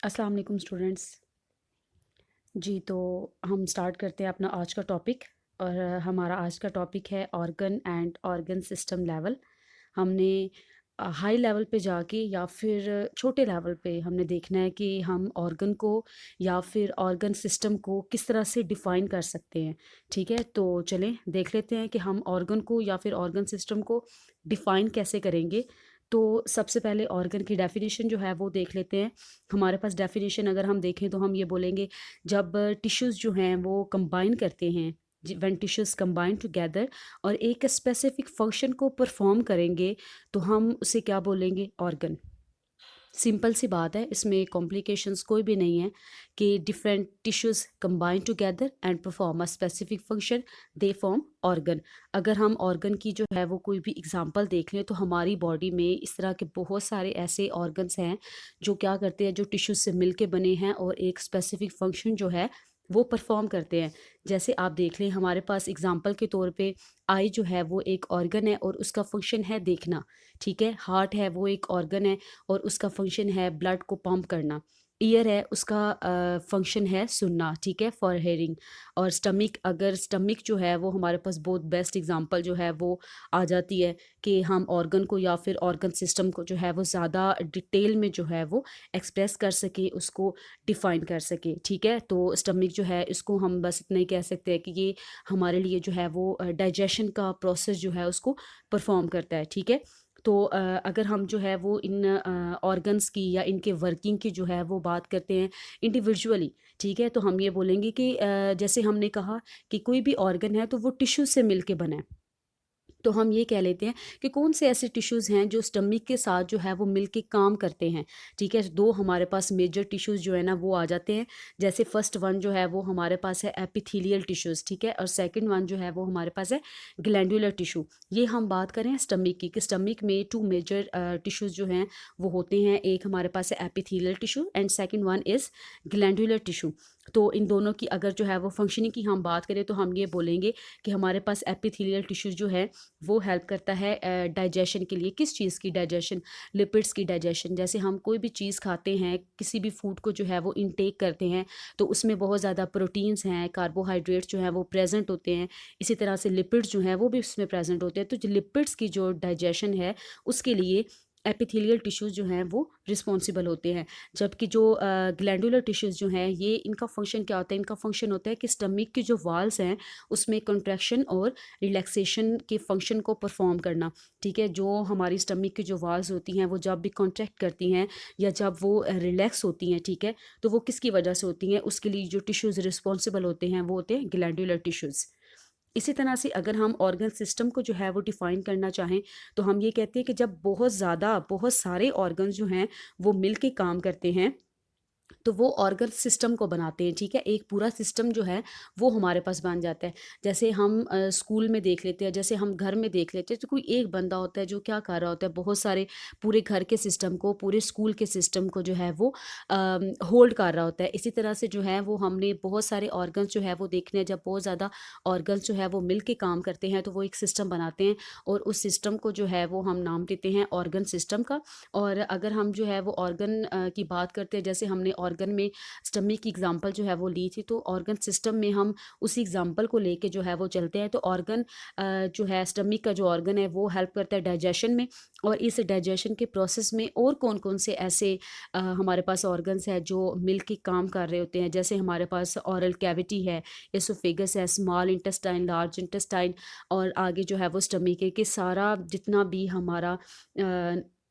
अस्सलाम वालेकुम स्टूडेंट्स। जी, तो हम स्टार्ट करते हैं अपना आज का टॉपिक। और हमारा आज का टॉपिक है organ and organ system level. हमने हाई लेवल पे जाके या फिर छोटे लेवल पे हमने देखना है कि हम ऑर्गन को या फिर ऑर्गन सिस्टम को किस तरह से डिफ़ाइन कर सकते हैं। ठीक है, तो चलें देख लेते हैं कि हम ऑर्गन को या फिर ऑर्गन सिस्टम को डिफ़ाइन कैसे करेंगे। तो सबसे पहले ऑर्गन की डेफिनेशन जो है वो देख लेते हैं। हमारे पास डेफिनेशन अगर हम देखें तो हम ये बोलेंगे, जब टिश्यूज़ जो हैं वो कंबाइन करते हैं, व्हेन टिश्यूज़ कंबाइन टुगेदर और एक स्पेसिफिक फंक्शन को परफॉर्म करेंगे, तो हम उसे क्या बोलेंगे? ऑर्गन। सिंपल सी बात है, इसमें कॉम्प्लिकेशंस कोई भी नहीं है कि different tissues combine together and perform a specific function, they form organ. अगर हम ऑर्गन की जो है वो कोई भी एग्जांपल देख लें तो हमारी बॉडी में इस तरह के बहुत सारे ऐसे ऑर्गन्स हैं जो क्या करते हैं, जो टिश्यूज से मिल के बने हैं और एक स्पेसिफिक फंक्शन जो है वो परफॉर्म करते हैं। जैसे आप देख लें, हमारे पास एग्जांपल के तौर पे आई जो है वो एक ऑर्गन है और उसका फंक्शन है देखना। ठीक है, हार्ट है वो एक ऑर्गन है और उसका फंक्शन है ब्लड को पंप करना। ईयर है, उसका फंक्शन है सुनना। ठीक है, फॉर हेयरिंग। और स्टमक, अगर स्टमक जो है वो हमारे पास बहुत बेस्ट एग्जांपल जो है वो आ जाती है कि हम ऑर्गन को या फिर ऑर्गन सिस्टम को जो है वो ज़्यादा डिटेल में जो है वो एक्सप्रेस कर सके, उसको डिफ़ाइन कर सके। ठीक है, तो स्टमक जो है इसको हम बस इतना ही कह सकते हैं कि ये हमारे लिए जो है वो डाइजेशन का प्रोसेस जो है उसको परफॉर्म करता है। ठीक है, तो अगर हम जो है वो इन ऑर्गन्स की या इनके वर्किंग की जो है वो बात करते हैं इंडिविजुअली। ठीक है, तो हम ये बोलेंगे कि जैसे हमने कहा कि कोई भी ऑर्गन है तो वो टिश्यू से मिल के बना है। तो हम ये कह लेते हैं कि कौन से ऐसे टिश्यूज़ हैं जो स्टमक के साथ जो है वो मिल के काम करते हैं। ठीक है, दो हमारे पास मेजर टिश्यूज़ जो है ना वो आ जाते हैं। जैसे फर्स्ट वन जो है वो हमारे पास है एपिथेलियल टिश्यूज़। ठीक है, और सेकंड वन जो है वो हमारे पास है ग्लैंडुलर टिश्यू। ये हम बात करें स्टमक की, कि स्टमक में टू मेजर टिश्यूज़ जो हैं वो होते हैं। एक हमारे पास है epithelial tissue and second one is glandular tissue. तो इन दोनों की अगर जो है वो फंक्शनिंग की हम बात करें तो हम ये बोलेंगे कि हमारे पास एपिथेलियल टिश्यू जो है वो हेल्प करता है डाइजेशन के लिए। किस चीज़ की डाइजेशन? लिपिड्स की डाइजेशन। जैसे हम कोई भी चीज़ खाते हैं, किसी भी फूड को जो है वो इनटेक करते हैं तो उसमें बहुत ज़्यादा प्रोटीन्स हैं, कार्बोहाइड्रेट्स जो हैं वो प्रेजेंट होते हैं। इसी तरह से लिपिड्स जो हैं वो भी उसमें प्रेजेंट होते हैं। तो जो लिपिड्स की जो डाइजेशन है उसके लिए एपिथेलियल टिश्यूज़ जो हैं वो रिस्पॉन्सिबल होते हैं। जबकि जो ग्लैंडुलर टिश्यूज़ जो हैं, ये इनका फंक्शन क्या होता है? इनका फंक्शन होता है कि स्टमक की जो वाल्स हैं उसमें कंट्रैक्शन और रिलैक्सेशन के फंक्शन को परफॉर्म करना। ठीक है, जो हमारी स्टमक की जो वाल्स होती हैं वो जब भी कॉन्ट्रैक्ट करती हैं या जब वो रिलैक्स होती हैं, ठीक है, तो वो किसकी वजह से होती हैं? उसके लिए जो टिश्यूज़ रिस्पॉन्सिबल होते हैं वो होते हैं ग्लैंडुलर टिश्यूज़। इसी तरह से अगर हम ऑर्गन सिस्टम को जो है वो डिफ़ाइन करना चाहें तो हम ये कहते हैं कि जब बहुत सारे ऑर्गन्स जो हैं वो मिल के काम करते हैं तो वो ऑर्गन सिस्टम को बनाते हैं। ठीक है, एक पूरा सिस्टम जो है वो हमारे पास बन जाता है। जैसे हम स्कूल में देख लेते हैं, जैसे हम घर में देख लेते हैं, तो कोई एक बंदा होता है जो क्या कर रहा होता है, बहुत सारे पूरे घर के सिस्टम को, पूरे स्कूल के सिस्टम को जो है वो होल्ड कर रहा होता है। इसी तरह से जो है वो हमने बहुत सारे ऑर्गन्स जो है वो देखने हैं, जब बहुत ज़्यादा ऑर्गन्स जो है वो मिल के काम करते हैं तो वो एक सिस्टम बनाते हैं और उस सिस्टम को जो है वो हम नाम देते हैं ऑर्गन सिस्टम का। और अगर हम जो है वो ऑर्गन की बात करते हैं, जैसे हमने ऑर्गन में स्टमक की एग्जांपल जो है वो ली थी, तो ऑर्गन सिस्टम में हम उसी एग्जांपल को लेके जो है वो चलते हैं। तो ऑर्गन जो है, स्टमक का जो ऑर्गन है वो हेल्प करता है डाइजेशन में। और इस डाइजेशन के प्रोसेस में और कौन कौन से ऐसे हमारे पास ऑर्गन्स है जो मिल के काम कर रहे होते हैं, जैसे हमारे पास ऑरल कैविटी है, एसोफेगस है, स्मॉल इंटेस्टाइन, लार्ज इंटेस्टाइन, और आगे जो है वो स्टमक है। कि सारा जितना भी हमारा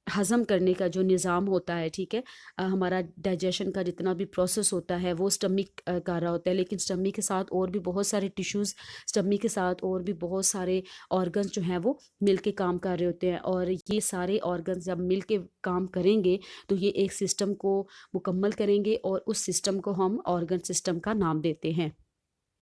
हज़म करने का जो निज़ाम होता है, ठीक है, हमारा डाइजेशन का जितना भी प्रोसेस होता है वो स्टमक कर रहा होता है। लेकिन स्टमक के साथ और भी बहुत सारे टिश्यूज़, स्टमक के साथ और भी बहुत सारे ऑर्गन्स जो हैं वो मिल के काम कर रहे होते हैं। और ये सारे ऑर्गन्स जब मिल के काम करेंगे तो ये एक सिस्टम को मुकम्मल करेंगे और उस सिस्टम को हम ऑर्गन सिस्टम का नाम देते हैं।